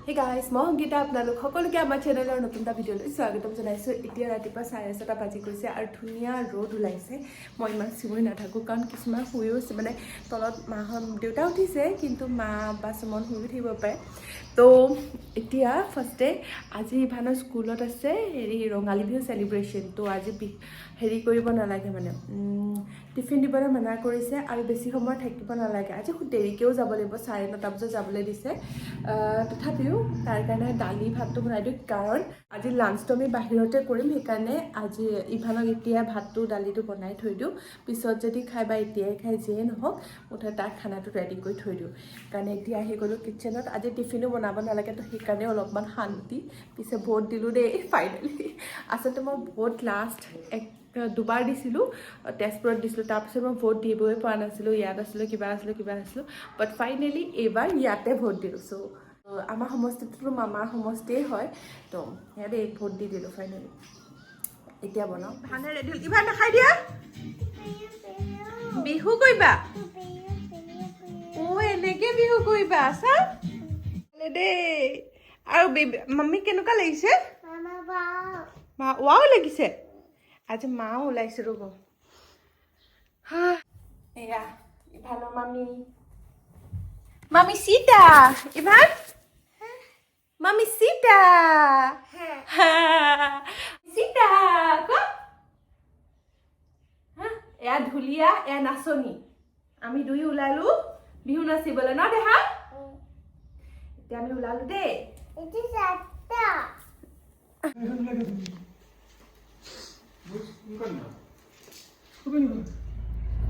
Hey guys, মই সংগীতা আপোনালোক সকলোকে আমাৰ চেনেলৰ নতুন এটা ভিডিঅ'লৈ স্বাগতম জনাইছোঁ। এতিয়া ৰাতিপুৱা 6:30 বাজি গৈছে আৰু ধুনীয়া ৰ'দ ওলাইছে। মই ইমান চিঞৰি নাথাকোঁ কাৰণ কিছুমান শুইও আছে, মানে তলত মাহঁত দেউতা উঠিছে কিন্তু মা বা সুমন শুই থাকিব পাৰে। তো এতিয়া ফাৰ্ষ্টে আজি ইভানৰ স্কুলত আছে ৰঙালী বিহু চেলিব্ৰেশ্যন। তো আজি হেৰি কৰিব নালাগে, মানে টিফিন দিবলৈ মানা কৰিছে আৰু বেছি সময় থাকিব নালাগে। আজি খুব দেৰিকৈও যাব লাগিব, 9:30 বজাত যাবলৈ দিছে। তথাপিও তাৰ কাৰণে দালি ভাতটো বনাই দিওঁ, কাৰণ আজি লাঞ্চটো আমি বাহিৰতে কৰিম। সেইকাৰণে আজি ইভানক এতিয়া ভাতটো দালিটো বনাই থৈ দিওঁ, পিছত যদি খাই বা এতিয়াই খাই যিয়ে নহওক মুঠতে তাৰ খানাটো ৰেডি কৰি থৈ দিওঁ। কাৰণে এতিয়া আহি গ'লোঁ কিটচেনত। আজি টিফিনো বনাব নালাগে, তো সেইকাৰণে অলপমান শান্তি। পিছে ভোট দিলোঁ দেই ফাইনেলি। আচলতে মই ভোট লাষ্ট দুবাৰ দিছিলোঁ, তেজপুৰত দিছিলোঁ। তাৰপিছত মই ভোট দিবই পৰা নাছিলোঁ, ইয়াত আছিলোঁ কিবা আছিলোঁ বাট ফাইনেলি এইবাৰ ইয়াতে ভোট দিলোঁ। চ' আমাৰ সমষ্টিটোতো মামাৰ সমষ্টিয়ে হয়, তো ইয়াতে ভোট দি দিলোঁ ফাইনেলি। এতিয়া বনাওঁ। ভানে ৰেডি হ'ল। ইভান নাখাই দিয়া, বিহু কৰিবা এনেকে বিহু কৰিবা চা দেই। আৰু মাম্মী কেনেকুৱা লাগিছে? ৱাও লাগিছে। আজি মাও ওলাইছে ৰ'ব। এয়া ইভানৰ মামি সীতা। ইভান মামি সীতা সীতা এয়া ঢুলীয়া, এয়া নাচনী। আমি দুই ওলালো বিহু নাচিবলৈ, ন দেহা? এতিয়া আমি ওলালো দেই।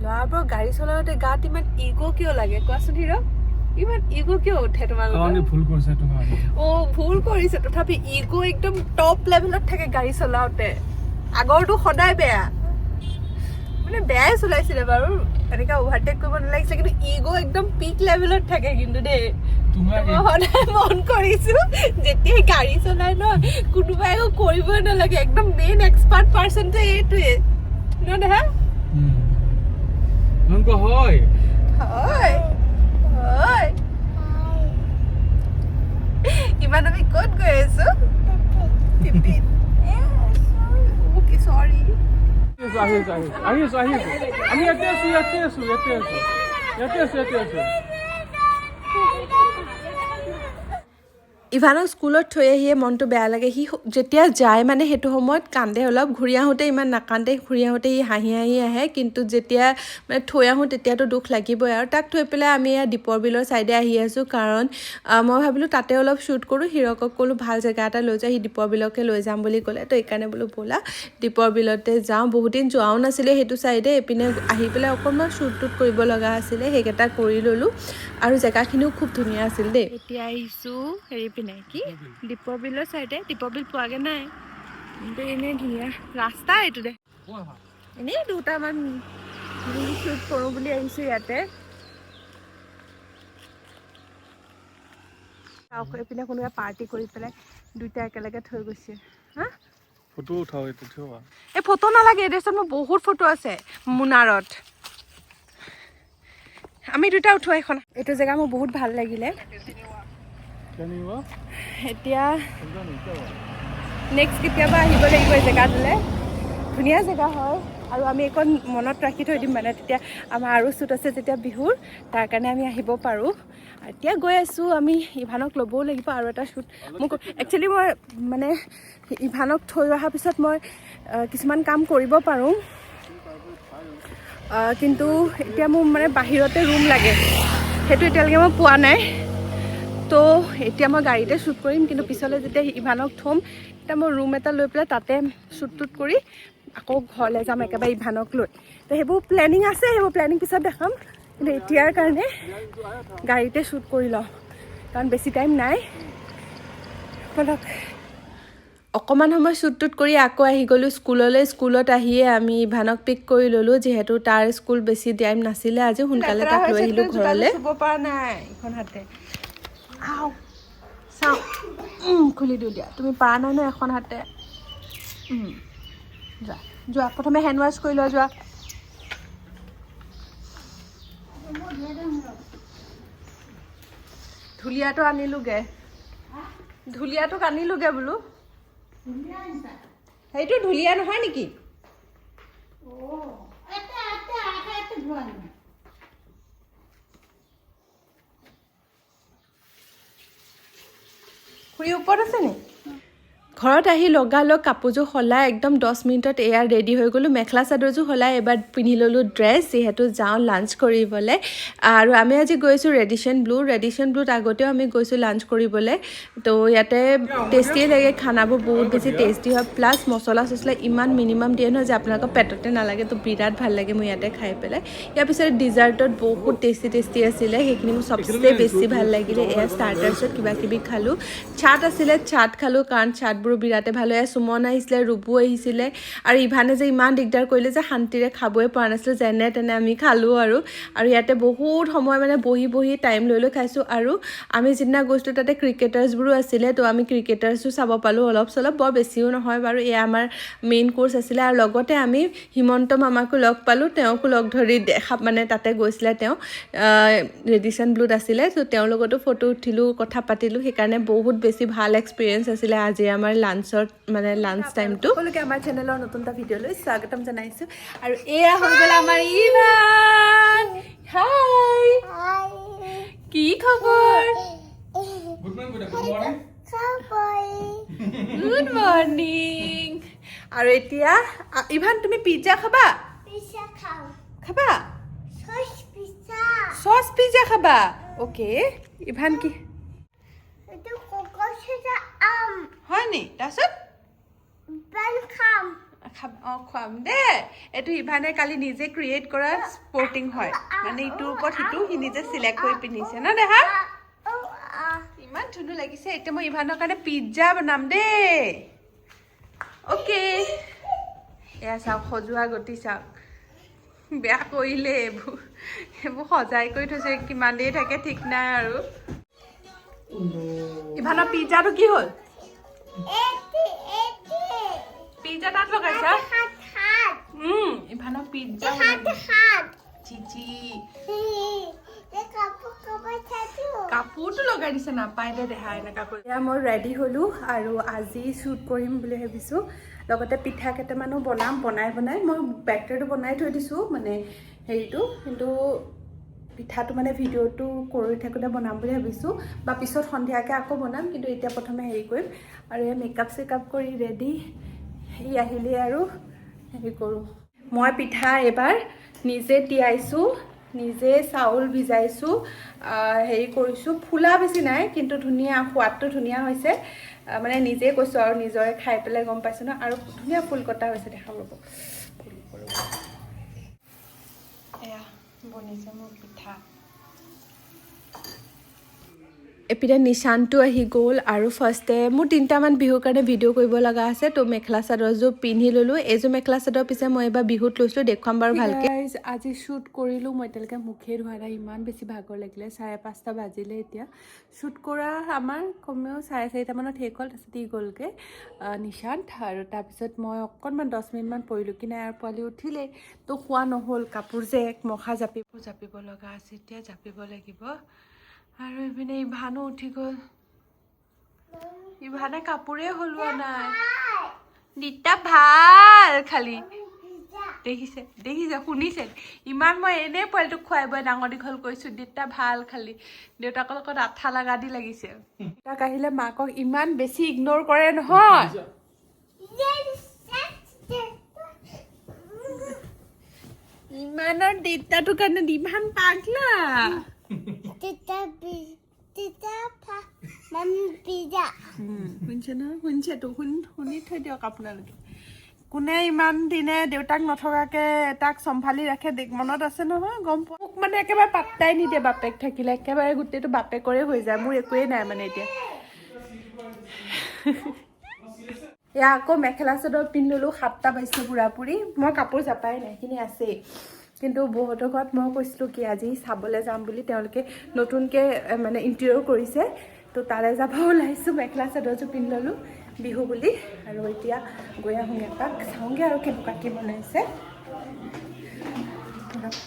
ল'ৰাবোৰৰ গাড়ী চলাওঁতে গাত ইমান ইগ' কিয় লাগে কোৱাচোন হিৰ? ইমান ইগ' কিয় উঠে তোমালোকৰ? ভুল কৰিছে, তথাপি ইগ' একদম টপ লেভেলত থাকে গাড়ী চলাওঁতে। আগৰটো সদায় বেয়া, মানে বেয়াই চলাইছিলে বাৰু, এনেকৈ অভাৰটেক কৰিব নালাগিছিলে, কিন্তু ইগ' একদম পিক লেভেলত থাকে। কিন্তু দেই মই সদায় মন কৰিছো, যেতিয়াই গাড়ী চলাই ন কোনোবাই একো কৰিবই নালাগে, একদম মেইন এক্সপাৰ্ট পাৰ্চনটো এইটোৱে ন দেহা? হয় হয় হয়। ইমান আমি ক'ত গৈ আছো? চৰি আহি আছো আমি ইয়াতে আছো। ইভানক স্কুলত থৈ আহিয়ে মনটো বেয়া লাগে। সি যেতিয়া যায় মানে সেইটো সময়ত কান্দে অলপ, ঘূৰি আহোঁতে ইমান নাকান্দে, ঘূৰি আহোঁতে সি হাঁহি আহে। কিন্তু যেতিয়া মানে থৈ আহোঁ তেতিয়াতো দুখ লাগিবই। আৰু তাক থৈ পেলাই আমি ইয়াত দীপৰ বিলৰ ছাইডে আহি আছোঁ, কাৰণ মই ভাবিলোঁ তাতে অলপ শ্বুট কৰোঁ। হিৰকক ক'লোঁ ভাল জেগা এটা লৈ যায়, সি দীপৰ বিলকে লৈ যাম বুলি ক'লে। তো এইকাৰণে বোলো ব'লা দীপৰ বিলতে যাওঁ। বহুত দিন যোৱাও নাছিলে সেইটো ছাইডে। এইপিনে আহি পেলাই অকণমান শ্বুট কৰিব লগা আছিলে, সেইকেইটা কৰি ল'লোঁ। আৰু জেগাখিনিও খুব ধুনীয়া আছিল দেই। এতিয়া আহিছোঁ হেৰি পিনে, কি দীপৰ বিলৰ চাইডে। দীপৰ বিল পোৱাগৈ নাই, কিন্তু এনেই ধুনীয়া ৰাস্তা এইটো দে। এনেই দুটামান শ্বুট কৰোঁ বুলি আহিছোঁ ইয়াতে। এইপিনে কোনোবাই পাৰ্টি কৰি পেলাই দুইটা একেলগে থৈ গৈছে। হা ফটো উঠাও, এই ফটো নালাগে দেচোন, মোৰ বহুত ফটো আছে মুনাৰত। আমি দুটা উঠোৱা এখন। এইটো জেগা মোৰ বহুত ভাল লাগিলে। এতিয়া নেক্সট কেতিয়াবা আহিব লাগিব এই জেগাটোলৈ। ধুনীয়া জেগা হয় আৰু আমি এইকণ মনত ৰাখি থৈ দিম, মানে তেতিয়া আমাৰ আৰু শ্বুট আছে যেতিয়া বিহুৰ, তাৰ কাৰণে আমি আহিব পাৰোঁ। এতিয়া গৈ আছোঁ আমি। ইভানক ল'বও লাগিব আৰু এটা শ্বুট। মোক একচুৱেলি মই মানে ইভানক থৈ অহাৰ পিছত মই কিছুমান কাম কৰিব পাৰোঁ, কিন্তু এতিয়া মোৰ মানে বাহিৰতে ৰুম লাগে, সেইটো এতিয়ালৈকে মই পোৱা নাই। তো এতিয়া মই গাড়ীতে শ্বুট কৰিম, কিন্তু পিছলৈ যেতিয়া ইভানক থ'ম তেতিয়া মই ৰুম এটা লৈ পেলাই তাতে শ্বুট কৰি আকৌ ঘৰলৈ যাম একেবাৰে ইভানক লৈ। তো সেইবোৰ প্লেনিং আছে, সেইবোৰ প্লেনিং পিছত দেখাম। কিন্তু এতিয়াৰ কাৰণে গাড়ীতে শ্বুট কৰি লওঁ, কাৰণ বেছি টাইম নাই। অকণমান সময় শ্বুট কৰি আকৌ আহি গ'লোঁ স্কুললৈ। স্কুলত আহিয়ে আমি ইভানক পিক কৰি ল'লোঁ, যিহেতু তাৰ স্কুল বেছি টাইম নাছিলে। আজি সোনকালে তাক লৈ আহিলোঁ ঘৰলৈ। চুব পৰা নাই ইখন হাতে। চাওঁ খুলি দিওঁ দিয়া, তুমি পৰা নাই ন এখন হাতে। যোৱা প্ৰথমে হেণ্ড ৱাছ কৰি লোৱা, যোৱা। ঢুলীয়াটো আনিলোগে। ঢুলীয়াটো আনিলোগে বোলো সেইটো ঢুলীয়া নহয় নেকি খুৰী ওপৰত আছে নি ঘৰত আহি লগালগ কাপোৰযোৰ সলাই একদম 10 মিনিটত এয়া ৰেডি হৈ গ'লোঁ মেখেলা চাদৰযোৰ সলাই এবাৰ পিন্ধি ল'লোঁ ড্ৰেছ যিহেতু যাওঁ লাঞ্চ কৰিবলৈ আৰু আমি আজি গৈছোঁ ৰেডিশ্যন ব্লুত আগতেও আমি গৈছোঁ লাঞ্চ কৰিবলৈ তো ইয়াতে টেষ্টিয়ে লাগে খানাবোৰ বহুত বেছি টেষ্টি হয় প্লাছ মছলা চছলা ইমান মিনিমাম দিয়ে নহয় যে আপোনালোকৰ পেটতে নালাগে তো বিৰাট ভাল লাগে মই ইয়াতে খাই পেলাই ইয়াৰ পিছত ডিজাৰ্টত বহুত টেষ্টি আছিলে সেইখিনি মোৰ চবচে বেছি ভাল লাগিলে এয়া ষ্টাৰ্টাৰ্ছত কিবা কিবি খালোঁ চাট আছিলে চাট খালোঁ কাৰণ চাটবোৰ বিৰাটে ভাল হয় সুমন আহিছিলে ৰুবু আহিছিলে আৰু ইভানে যে ইমান দিগদাৰ কৰিলে যে শান্তিৰে খাবই পৰা নাছিলে যেনে তেনে আমি খালোঁ আৰু ইয়াতে বহুত সময় মানে বহি টাইম লৈ খাইছোঁ আৰু আমি যিদিনা গৈছিলোঁ তাতে ক্ৰিকেটাৰ্ছবোৰো আছিলে তো আমি ক্ৰিকেটাৰ্ছো চাব পালোঁ অলপ চলপ বৰ বেছিও নহয় বাৰু এয়া আমাৰ মেইন কোৰ্চ আছিলে আৰু লগতে আমি হিমন্ত মামাকো লগ পালোঁ তেওঁকো লগ ধৰি দেখা মানে তাতে গৈছিলে তেওঁ ৰেডিশ্যন ব্লুত আছিলে তো তেওঁৰ লগতো ফটো উঠিলোঁ কথা পাতিলোঁ সেইকাৰণে বহুত বেছি ভাল এক্সপিৰিয়েঞ্চ আছিলে আজি আমাৰ লাঞ্চৰ মানে লাঞ্চ টাইমটো সকলোকে আমাৰ চেনেলৰ নতুন এটা ভিডিঅ'লৈ স্বাগতম জনাইছোঁ আৰু এয়া হৈ গ'ল আমাৰ ইভান হাই কি খবৰ গুড মৰ্নিং আৰু এতিয়া ইভান তুমি পিজ্জা খাবা খাবা সস পিজ্জা খাবা ওকে ইভান কি হয় নি তাৰপিছত খুৱাম দে এইটো ইভানে কালি নিজে ক্ৰিয়েট কৰা স্পৰ্টিং হয় মানে ইটোৰ ওপৰত সিটো সি নিজে চিলেক্ট কৰি পিন্ধিছে ন দেহা ইমান ধুনীয়া লাগিছে এতিয়া মই ইভানৰ কাৰণে পিজ্জা বনাম দেই অ'কে এয়া চাওক সজোৱা গতি চাওক বেয়া কৰিলে এইবোৰ সজাই কৰি থৈছে কিমান দেৰি থাকে ঠিক নাই আৰু ইভানৰ পিজ্জাটো কি হ'ল পিজ্জা তাত লগাইছা ইভানৰ পিজ্জা চিচি কাপোৰটো লগাই দিছে নাপাই দে দেহা এনেকা কৰি এতিয়া মই ৰেডি হ'লোঁ আৰু আজি শ্বুট কৰিম বুলি ভাবিছোঁ লগতে পিঠা কেইটামানো বনাই মই বেটাৰটো বনাই থৈ দিছোঁ মানে হেৰিটো কিন্তু পিঠাটো মানে ভিডিঅ'টো কৰি থাকোঁতে বনাম বুলি ভাবিছোঁ বা পিছত সন্ধিয়াকৈ আকৌ বনাম কিন্তু এতিয়া প্ৰথমে হেৰি কৰিম আৰু এই মেকআপ চেকআপ কৰি ৰেডি সি আহিলে আৰু হেৰি কৰোঁ মই পিঠা এইবাৰ নিজে তিয়াইছোঁ নিজে চাউল ভিজাইছোঁ হেৰি কৰিছোঁ ফুলা বেছি নাই কিন্তু ধুনীয়া সোৱাদটো ধুনীয়া হৈছে মানে নিজে কৈছোঁ আৰু নিজৰে খাই পেলাই গম পাইছোঁ ন আৰু ধুনীয়া ফুল কটা হৈছে দেখা ল'ব এয়া বনিছে মোৰ পিঠা এপিনে নিশানটো আহি গ'ল আৰু ফাৰ্ষ্টে মোৰ 3টামান বিহুৰ কাৰণে ভিডিঅ' কৰিব লগা আছে তো মেখেলা চাদৰযোৰ পিন্ধি ল'লোঁ এইযোৰ মেখেলা চাদৰ পিছে মই এইবাৰ বিহুত লৈছিলোঁ দেখুৱাম বাৰু ভালকৈ আজি শ্বুট কৰিলোঁ মই এতিয়ালৈকে মুখেই ধোৱা নাই ইমান বেছি ভাগৰ লাগিলে 5:30 বাজিলে এতিয়া শ্বুট কৰা আমাৰ কমেও 4:30মানত শেষ হ'ল তাৰপিছত ই গ'লগৈ নিশান্ত আৰু তাৰপিছত মই অকণমান 10 মিনিটমান পৰিলোঁ কি নাই আৰু পোৱালি উঠিলেই তো খোৱা নহ'ল কাপোৰ যে এক মখা জাপিব লগা আছে এতিয়া জাপিব লাগিব আৰু ইপিনে ইভানো উঠি গ'ল ইভানে কাপোৰে সলোৱা নাই দিতা ভাল খালি দেখিছে শুনিছে ইমান মই এনেই পোৱালিটোক খুৱাই বৈ ডাঙৰ দীঘল কৰিছোঁ দিতা ভাল খালি দেউতাকৰ লগত আঠা লগা দি লাগিছে তাক আহিলে মাকক ইমান বেছি ইগন'ৰ কৰে নহয় ইমানৰ দেউতাটোৰ কাৰণে ইমান পাগলা শুনি থৈ দিয়ক আপোনালোকে কোনে ইমান দিনে দেউতাক নথকাকে তাক চম্ভালি ৰাখে মনত আছে নহয় গম পোৱা মোক মানে একেবাৰে পাত্তাই নিদিয়ে বাপেক থাকিলে একেবাৰে গোটেইটো বাপেকৰে হৈ যায় মোৰ একোৱেই নাই মানে এতিয়া এয়া আকৌ মেখেলা চাদৰ পিন্ধিলোঁ 7টা বাজিছে পুৰাপুৰি মই কাপোৰ জাপাই নাই এইখিনি আছেই কিন্তু বহুতৰ ঘৰত মই কৈছিলোঁ কি আজি চাবলৈ যাম বুলি তেওঁলোকে নতুনকৈ মানে ইণ্টেৰিয়ৰ কৰিছে তো তালৈ যাব ওলাইছোঁ মেখেলা চাদৰযোৰ পিন্ধি ল'লোঁ বিহু বুলি আৰু এতিয়া গৈ আহোঁ এপাক চাওঁগৈ আৰু কেনেকুৱা কি বনাইছে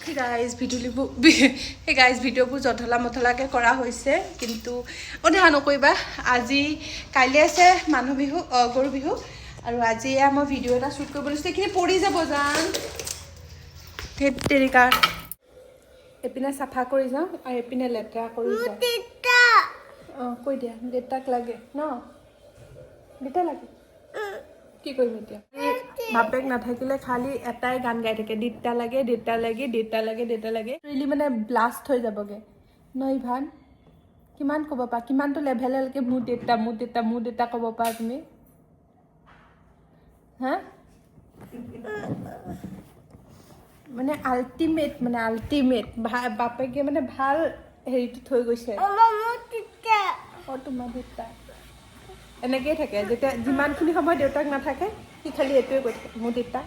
সেই গাইজ ভিডিঅ'বোৰ জধলা মধলাকৈ কৰা হৈছে কিন্তু অধা নকৰিবা আজি কাইলৈ আছে মানুহ বিহু গৰু বিহু আৰু আজি মই ভিডিঅ' এটা শ্বুট কৰিব লৈছোঁ এইখিনি পৰি যাব জান সেই তেৰিকা এপিনে চাফা কৰি যাওঁ আৰু এপিনে লেতেৰা কৰি যাওঁ অঁ কৈ দিয়া দেউতাক লাগে ন দেউতা লাগে কি কৰিম এতিয়া বাপেক নাথাকিলে খালি এটাই গান গাই থাকে দেউতা লাগে দেউতা লাগে দেউতা লাগে দেউতা লাগে ৰিলি মানে ব্লাষ্ট হৈ যাবগৈ ন ইভান কিমান ক'ব পাৰা কিমানটো লেভেললৈকে মোৰ দেউতা ক'ব পাৰা তুমি হা মানে আল্টিমেট বাপেকে মানে ভাল হেৰিটো থৈ গৈছে অঁ তোমাৰ দেউতা এনেকৈয়ে থাকে যেতিয়া যিমানখিনি সময় দেউতাক নাথাকে সি খালি এইটোৱে কৈ থাকে মোৰ দেউতা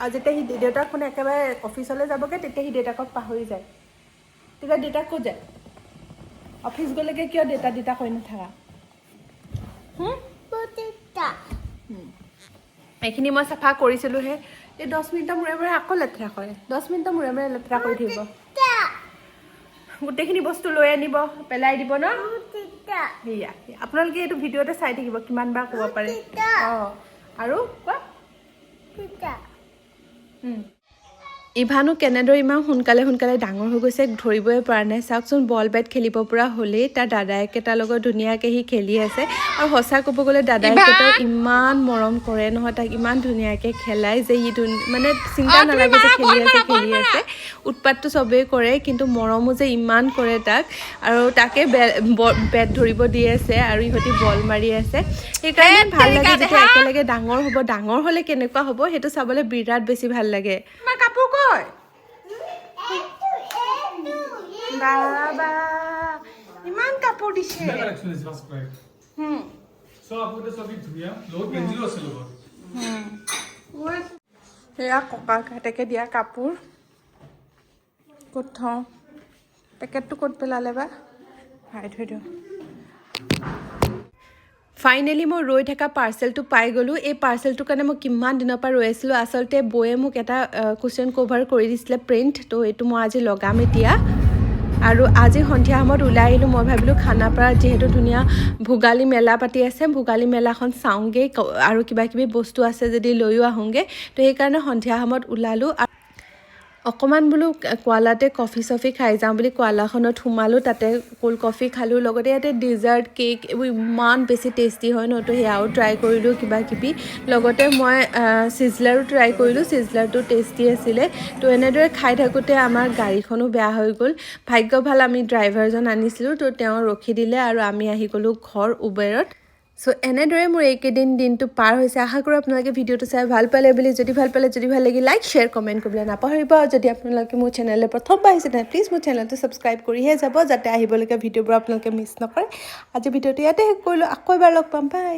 আৰু যেতিয়া সি দেউতাক মানে একেবাৰে অফিচলৈ যাবগৈ তেতিয়া সি দেউতাকক পাহৰি যায় তেতিয়া দেউতাক ক'ত যায় অফিচ গ'লেগৈ কিয় দেউতা কৈ নাথাকা এইখিনি মই চাফা কৰিছিলোঁহে এই 10 মিনিটৰ মূৰে মূৰে আকৌ লেতেৰা কৰে 10 মিনিটৰ মূৰে মূৰে লেতেৰা কৰি থাকিব গোটেইখিনি বস্তু লৈ আনিব পেলাই দিব ন সেয়া আপোনালোকে এইটো ভিডিঅ'তে চাই থাকিব কিমান বাৰ ক'ব পাৰে অঁ আৰু কোৱা ইভানো কেনেদৰে ইমান সোনকালে ডাঙৰ হৈ গৈছে ধৰিবই পৰা নাই চাওকচোন বল বেট খেলিব পৰা হ'লেই তাৰ দাদাইকেইটাৰ লগত ধুনীয়াকৈ সি খেলি আছে আৰু সঁচা ক'ব গ'লে দাদাইকেইটাও ইমান মৰম কৰে নহয় তাক ইমান ধুনীয়াকৈ খেলাই যে সি মানে চিন্তা নালাগে যে খেলি আছে উৎপাতটো চবেই কৰে কিন্তু মৰমো যে ইমান কৰে তাক আৰু তাকে বেট ধৰিব দি আছে আৰু ইহঁতি বল মাৰি আছে সেইকাৰণে ভাল লাগে যেতিয়া একেলগে ডাঙৰ হ'লে কেনেকুৱা হ'ব সেইটো চাবলৈ বিৰাট বেছি ভাল লাগে কাপোৰ কয় বাবা ইমান কাপোৰ দিছে সেয়া ককাহঁতকে দিয়া কাপোৰ ক'ত থওঁ পেকেটটো ক'ত পেলালে বা ভৰাই থৈ দিওঁ ফাইনেলি মই ৰৈ থকা পাৰ্চেলটো পাই গ'লোঁ এই পাৰ্চেলটোৰ কাৰণে মই কিমান দিনৰ পৰা ৰৈ আছিলোঁ আচলতে বৌয়ে মোক এটা কুৱেশ্যন কভাৰ কৰি দিছিলে প্ৰিণ্ট তো এইটো মই আজি লগাম এতিয়া আৰু আজি সন্ধিয়া সময়ত ওলাই আহিলোঁ মই ভাবিলোঁ খানাপাৰাত যিহেতু ধুনীয়া ভোগালী মেলা পাতি আছে ভোগালী মেলাখন চাওঁগৈ আৰু কিবাকিবি বস্তু আছে যদি লৈও আহোঁগৈ তো সেইকাৰণে সন্ধিয়া সময়ত ওলালোঁ অকণমান বোলো কোৱালাতে কফি চফি খাই যাওঁ বুলি কোৱালাখনত সোমালোঁ তাতে কোল্ড কফি খালোঁ লগতে ইয়াতে ডিজাৰ্ট কেক এইবোৰ ইমান বেছি টেষ্টি হয় ন তো সেয়াও ট্ৰাই কৰিলোঁ কিবাকিবি লগতে মই চিজলাৰো ট্ৰাই কৰিলোঁ চিজলাৰটো টেষ্টি আছিলে তো এনেদৰে খাই থাকোঁতে আমাৰ গাড়ীখনো বেয়া হৈ গ'ল ভাগ্য ভাল আমি ড্ৰাইভাৰজন আনিছিলোঁ তো তেওঁ ৰখি দিলে আৰু আমি আহি গ'লোঁ ঘৰ উবেৰত সো এনেদৰে মোৰ এইকেইদিন দিনটো পাৰ হৈছে আশা কৰোঁ আপোনালোকে ভিডিঅ'টো চাই ভাল পালে বুলি যদি ভাল লাগি লাইক শ্বেয়াৰ কমেণ্ট কৰিবলৈ নাপাহৰিব যদি আপোনালোকে মোৰ চেনেললৈ প্ৰথমবাৰ আহিছে তেনে প্লিজ মোৰ চেনেলটো ছাবস্ক্ৰাইব কৰিহে যাব যাতে আহিবলগীয়া ভিডিঅ'বোৰ আপোনালোকে মিছ নকৰে আজি ভিডিঅ'টো ইয়াতে শেষ কৰিলোঁ আকৌ এবাৰ লগ পাম বাই